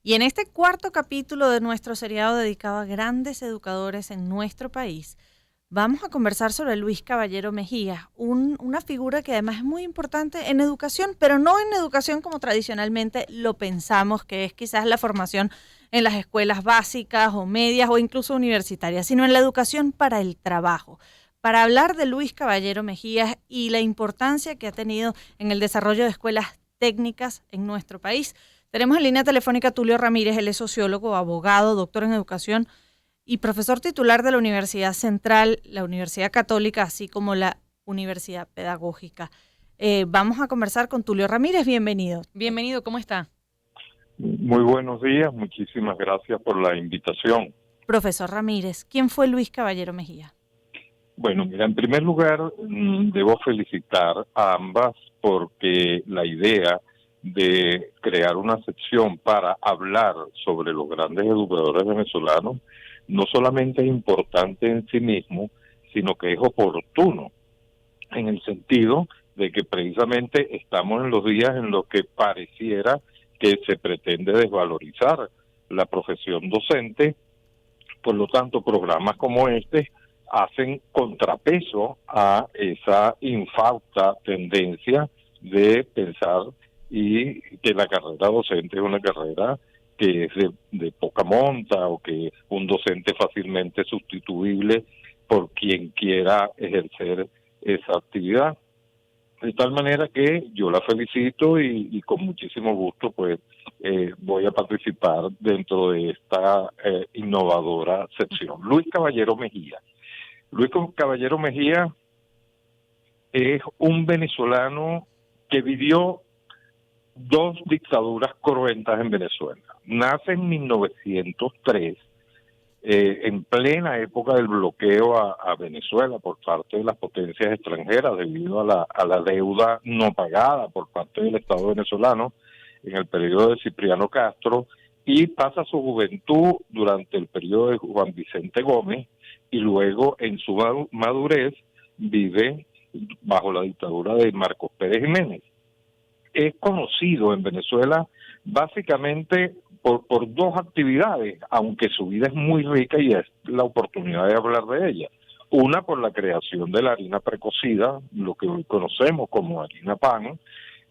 Y en este cuarto capítulo de nuestro seriado dedicado a grandes educadores en nuestro país, vamos a conversar sobre Luis Caballero Mejía, una figura que además es muy importante en educación, pero no en educación como tradicionalmente lo pensamos, que es quizás la formación en las escuelas básicas o medias o incluso universitarias, sino en la educación para el trabajo. Para hablar de Luis Caballero Mejía y la importancia que ha tenido en el desarrollo de escuelas técnicas en nuestro país, tenemos en línea telefónica a Tulio Ramírez. Él es sociólogo, abogado, doctor en educación y profesor titular de la Universidad Central, la Universidad Católica, así como la Universidad Pedagógica. Vamos a conversar con Tulio Ramírez. Bienvenido. Bienvenido, ¿cómo está? Muy buenos días, muchísimas gracias por la invitación. Profesor Ramírez, ¿quién fue Luis Caballero Mejía? Bueno, mira, en primer lugar, debo felicitar a ambas porque la idea de crear una sección para hablar sobre los grandes educadores venezolanos no solamente es importante en sí mismo, sino que es oportuno en el sentido de que precisamente estamos en los días en los que pareciera que se pretende desvalorizar la profesión docente. Por lo tanto, programas como este hacen contrapeso a esa infausta tendencia de pensar y que la carrera docente es una carrera que es de poca monta o que un docente fácilmente sustituible por quien quiera ejercer esa actividad. De tal manera que yo la felicito y con muchísimo gusto pues voy a participar dentro de esta innovadora sección. Luis Caballero Mejía. Luis Caballero Mejía es un venezolano que vivió dos dictaduras cruentas en Venezuela. Nace en 1903, en plena época del bloqueo a Venezuela por parte de las potencias extranjeras debido a la deuda no pagada por parte del Estado venezolano en el periodo de Cipriano Castro, y pasa su juventud durante el periodo de Juan Vicente Gómez y luego en su madurez vive bajo la dictadura de Marcos Pérez Jiménez. Es conocido en Venezuela básicamente por dos actividades, aunque su vida es muy rica y es la oportunidad de hablar de ella. Una, por la creación de la harina precocida, lo que hoy conocemos como harina pan,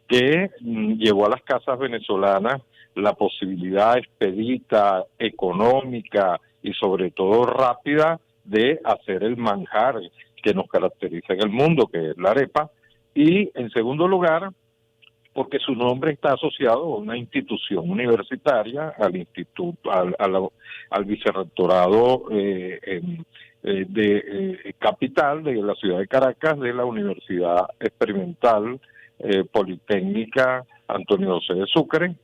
que llevó a las casas venezolanas la posibilidad expedita, económica y sobre todo rápida de hacer el manjar que nos caracteriza en el mundo, que es la arepa. Y en segundo lugar, porque su nombre está asociado a una institución universitaria, al instituto, al vicerrectorado de capital de la ciudad de Caracas, de la Universidad Experimental Politécnica Antonio José de Sucre,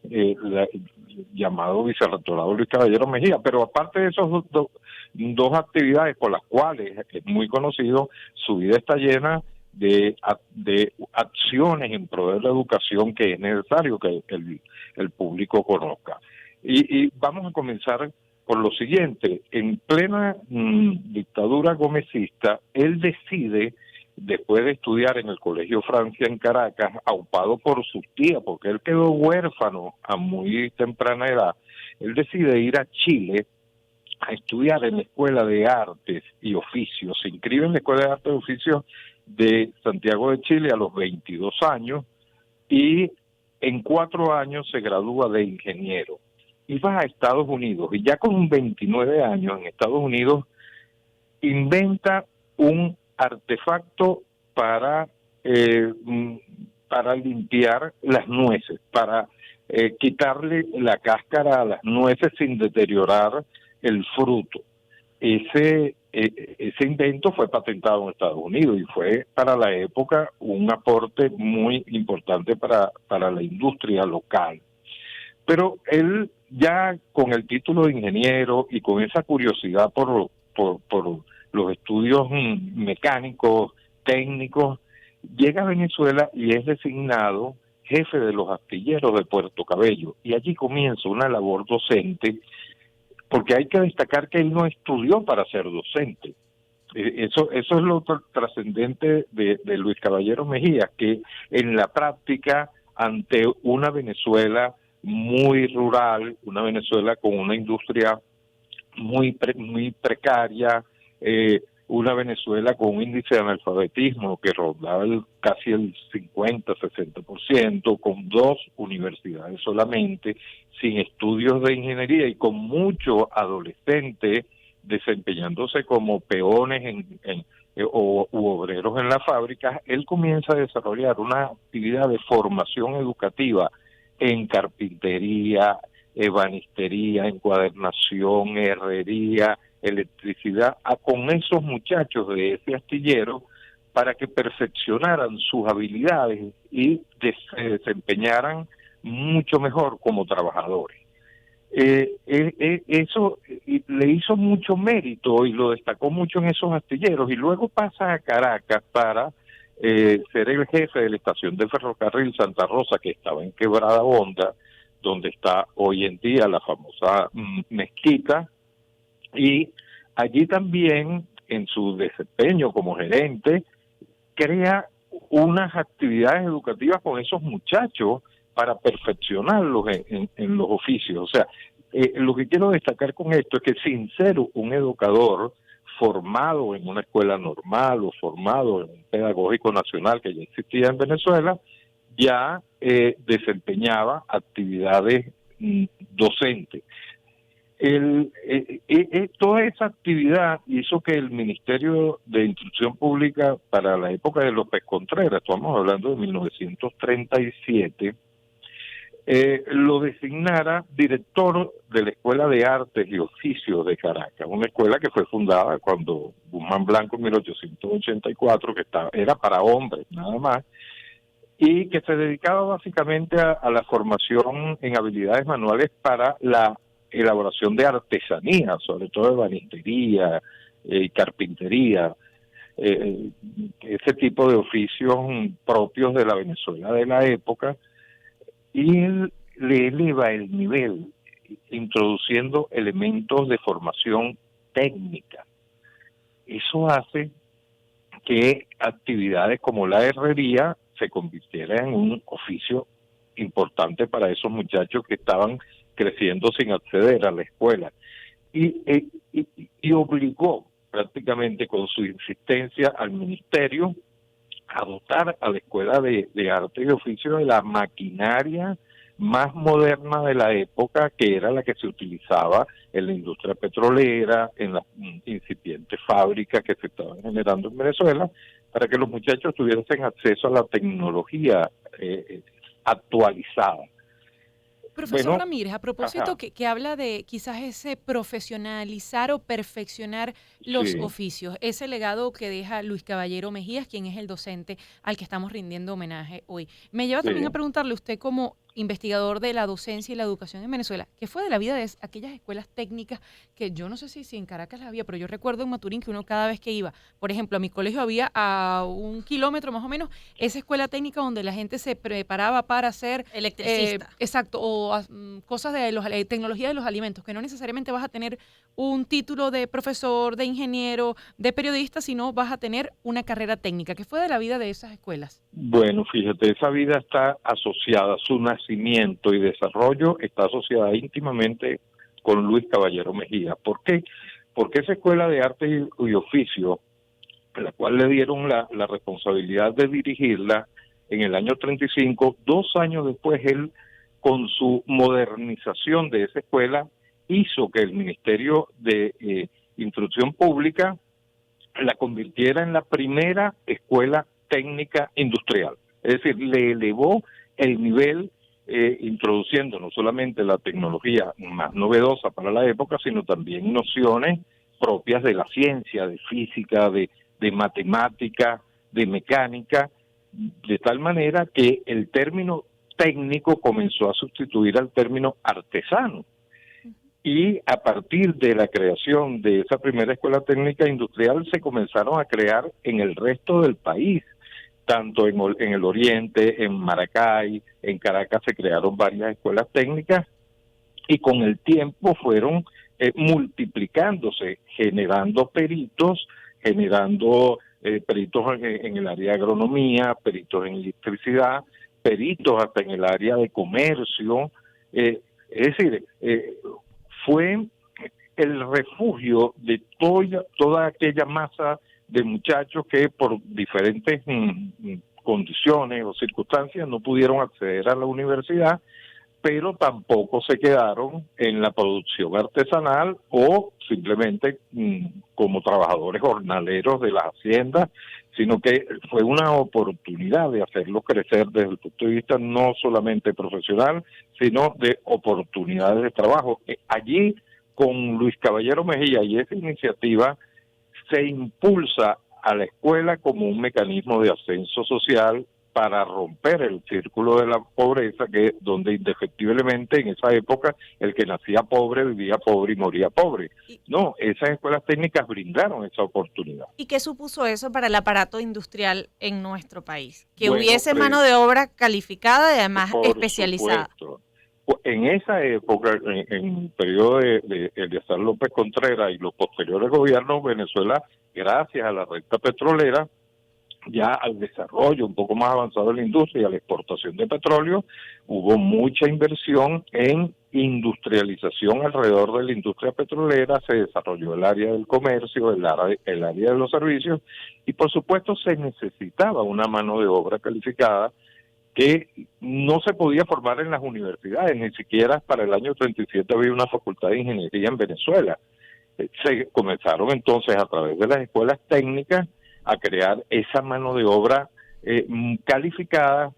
llamado vicerrectorado Luis Caballero Mejía. Pero aparte de esas dos actividades por las cuales es muy conocido, su vida está llena de acciones en pro de la educación que es necesario que el público conozca. Y vamos a comenzar por lo siguiente. En plena dictadura gomecista, él decide, después de estudiar en el Colegio Francia en Caracas, aupado por sus tías, porque él quedó huérfano a muy temprana edad, él decide ir a Chile a estudiar en la Escuela de Artes y Oficios. Se inscribe en la Escuela de Artes y Oficios de Santiago de Chile a los 22 años y en 4 años se gradúa de ingeniero. Y va a Estados Unidos y ya con 29 años en Estados Unidos inventa un artefacto para limpiar las nueces, para quitarle la cáscara a las nueces sin deteriorar el fruto. Ese invento fue patentado en Estados Unidos y fue para la época un aporte muy importante para la industria local. Pero él ya con el título de ingeniero y con esa curiosidad por los estudios mecánicos, técnicos, llega a Venezuela y es designado jefe de los astilleros de Puerto Cabello. Y allí comienza una labor docente, porque hay que destacar que él no estudió para ser docente. Eso es lo trascendente de Luis Caballero Mejía, que en la práctica, ante una Venezuela muy rural, una Venezuela con una industria muy precaria, una Venezuela con un índice de analfabetismo que rondaba casi el 50-60%, con 2 universidades solamente, sin estudios de ingeniería y con muchos adolescentes desempeñándose como peones u obreros en las fábricas. Él comienza a desarrollar una actividad de formación educativa en carpintería, ebanistería, encuadernación, herrería, electricidad, con esos muchachos de ese astillero para que perfeccionaran sus habilidades y se desempeñaran mucho mejor como trabajadores. Eso le hizo mucho mérito y lo destacó mucho en esos astilleros, y luego pasa a Caracas para ser el jefe de la estación de ferrocarril Santa Rosa, que estaba en Quebrada Honda, donde está hoy en día la famosa mezquita, y allí también, en su desempeño como gerente, crea unas actividades educativas con esos muchachos para perfeccionarlos en los oficios. O sea, lo que quiero destacar con esto es que, sin ser un educador formado en una escuela normal o formado en un pedagógico nacional que ya existía en Venezuela, ya desempeñaba actividades docentes. Toda esa actividad hizo que el Ministerio de Instrucción Pública, para la época de López Contreras, estamos hablando de 1937, lo designara director de la Escuela de Artes y Oficios de Caracas, una escuela que fue fundada cuando Guzmán Blanco en 1884, que era para hombres nada más, y que se dedicaba básicamente a la formación en habilidades manuales para la elaboración de artesanía, sobre todo de ebanistería y carpintería, ese tipo de oficios propios de la Venezuela de la época, y él le eleva el nivel introduciendo elementos de formación técnica. Eso hace que actividades como la herrería se convirtieran en un oficio importante para esos muchachos que estaban creciendo sin acceder a la escuela. Y obligó prácticamente con su insistencia al ministerio a dotar a la Escuela de Arte y Oficio de la maquinaria más moderna de la época, que era la que se utilizaba en la industria petrolera, en las incipientes fábricas que se estaban generando en Venezuela, para que los muchachos tuviesen acceso a la tecnología actualizada. Profesor Bueno, Ramírez, a propósito que habla de quizás ese profesionalizar o perfeccionar los sí. oficios, ese legado que deja Luis Caballero Mejías, quien es el docente al que estamos rindiendo homenaje hoy. Me lleva también a preguntarle, usted como investigador de la docencia y la educación en Venezuela, ¿qué fue de la vida de aquellas escuelas técnicas que yo no sé si en Caracas las había, pero yo recuerdo en Maturín que uno cada vez que iba, por ejemplo, a mi colegio había a 1 kilómetro más o menos esa escuela técnica donde la gente se preparaba para ser electricista. Exacto, o cosas de tecnología de los alimentos, que no necesariamente vas a tener un título de profesor, de ingeniero, de periodista, sino vas a tener una carrera técnica. ¿Qué fue de la vida de esas escuelas? Bueno, fíjate, esa vida está asociada, su nacimiento y desarrollo está asociada íntimamente con Luis Caballero Mejía. ¿Por qué? Porque esa Escuela de Arte y Oficio, la cual le dieron la responsabilidad de dirigirla en el año 35, 2 años después él, con su modernización de esa escuela, hizo que el Ministerio de Instrucción Pública la convirtiera en la primera escuela técnica industrial. Es decir, le elevó el nivel, introduciendo no solamente la tecnología más novedosa para la época, sino también nociones propias de la ciencia, de física, de matemática, de mecánica, de tal manera que el término técnico comenzó a sustituir al término artesano. Y a partir de la creación de esa primera escuela técnica industrial se comenzaron a crear en el resto del país, tanto en el oriente, en Maracay, en Caracas se crearon varias escuelas técnicas, y con el tiempo fueron multiplicándose, generando peritos en el área de agronomía, peritos en electricidad, peritos hasta en el área de comercio, Es decir, fue el refugio de toda aquella masa de muchachos que por diferentes condiciones o circunstancias no pudieron acceder a la universidad, pero tampoco se quedaron en la producción artesanal o simplemente como trabajadores jornaleros de las haciendas, sino que fue una oportunidad de hacerlos crecer desde el punto de vista no solamente profesional, sino de oportunidades de trabajo. Allí, con Luis Caballero Mejía y esa iniciativa, se impulsa a la escuela como un mecanismo de ascenso social para romper el círculo de la pobreza, que donde indefectiblemente en esa época el que nacía pobre vivía pobre y moría pobre. No, esas escuelas técnicas brindaron esa oportunidad. ¿Y qué supuso eso para el aparato industrial en nuestro país? Que hubiese mano de obra calificada y además especializada. Supuesto. En esa época, en el periodo de Eleazar López Contreras y los posteriores gobiernos, Venezuela, gracias a la renta petrolera, ya al desarrollo un poco más avanzado de la industria y a la exportación de petróleo, hubo mucha inversión en industrialización alrededor de la industria petrolera, se desarrolló el área del comercio, el área de los servicios, y por supuesto se necesitaba una mano de obra calificada que no se podía formar en las universidades, ni siquiera para el año 37 había una facultad de ingeniería en Venezuela. Se comenzaron entonces a través de las escuelas técnicas a crear esa mano de obra calificada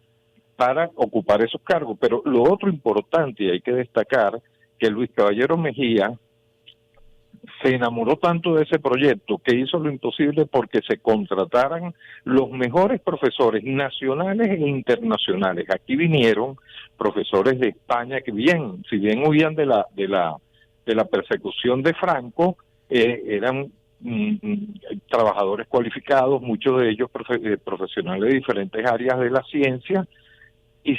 para ocupar esos cargos. Pero lo otro importante, y hay que destacar, que Luis Caballero Mejía se enamoró tanto de ese proyecto que hizo lo imposible porque se contrataran los mejores profesores nacionales e internacionales. Aquí vinieron profesores de España que si bien huían de la persecución de Franco, eran trabajadores cualificados, muchos de ellos profesionales de diferentes áreas de la ciencia, y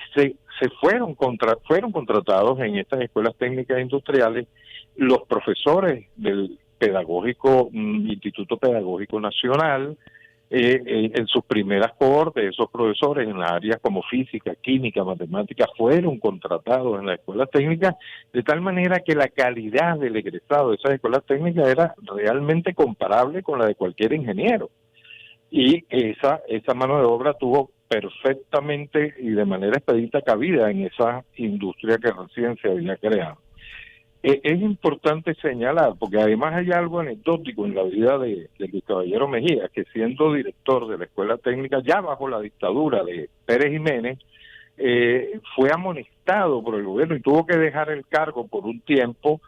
fueron contratados en estas escuelas técnicas industriales los profesores del Instituto Pedagógico Nacional. En sus primeras cohortes, esos profesores en las áreas como física, química, matemática, fueron contratados en las escuelas técnicas, de tal manera que la calidad del egresado de esas escuelas técnicas era realmente comparable con la de cualquier ingeniero. Y esa mano de obra tuvo perfectamente y de manera expedita cabida en esa industria que recién se había creado. Es importante señalar, porque además hay algo anecdótico en la vida de Luis Caballero Mejía, que siendo director de la Escuela Técnica, ya bajo la dictadura de Pérez Jiménez, fue amonestado por el gobierno y tuvo que dejar el cargo por un tiempo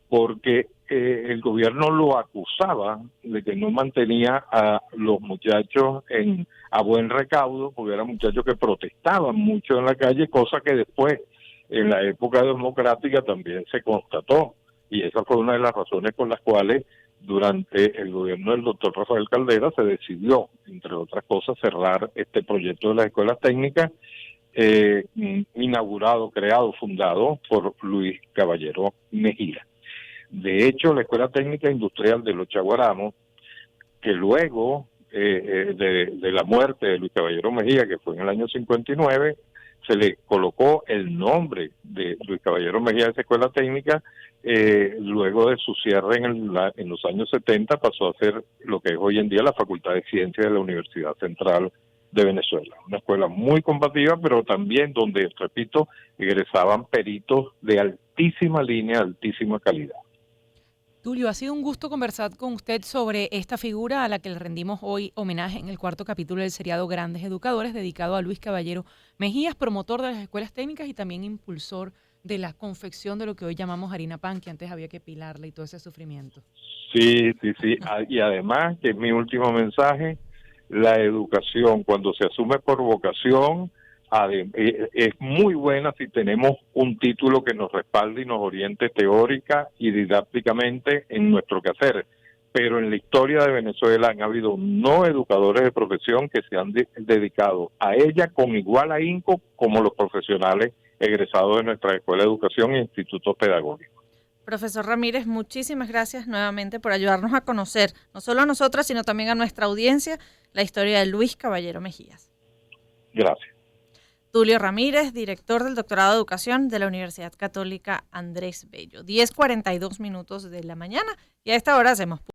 porque el gobierno lo acusaba de que no mantenía a los muchachos a buen recaudo, porque eran muchachos que protestaban mucho en la calle, cosa que después, en la época democrática, también se constató, y esa fue una de las razones por las cuales durante el gobierno del doctor Rafael Caldera se decidió, entre otras cosas, cerrar este proyecto de las escuelas técnicas, inaugurado, creado, fundado por Luis Caballero Mejía. De hecho, la Escuela Técnica Industrial de Los Chaguaramos, que luego de la muerte de Luis Caballero Mejía, que fue en el año 59, se le colocó el nombre de Luis Caballero Mejía de esa escuela técnica, luego de su cierre en los años 70 pasó a ser lo que es hoy en día la Facultad de Ciencias de la Universidad Central de Venezuela. Una escuela muy combativa, pero también donde, repito, egresaban peritos de altísima línea, altísima calidad. Tulio, ha sido un gusto conversar con usted sobre esta figura a la que le rendimos hoy homenaje en el cuarto capítulo del seriado Grandes Educadores, dedicado a Luis Caballero Mejías, promotor de las escuelas técnicas y también impulsor de la confección de lo que hoy llamamos harina pan, que antes había que pilarla y todo ese sufrimiento. Sí. Y además, que es mi último mensaje, la educación, cuando se asume por vocación, es muy buena si tenemos un título que nos respalde y nos oriente teórica y didácticamente en nuestro quehacer. Pero en la historia de Venezuela han habido no educadores de profesión que se han dedicado a ella con igual ahínco como los profesionales egresados de nuestra Escuela de Educación e institutos pedagógicos. Profesor Ramírez, muchísimas gracias nuevamente por ayudarnos a conocer, no solo a nosotras, sino también a nuestra audiencia, la historia de Luis Caballero Mejías. Gracias. Tulio Ramírez, director del doctorado de educación de la Universidad Católica Andrés Bello. 10:42 de la mañana y a esta hora hacemos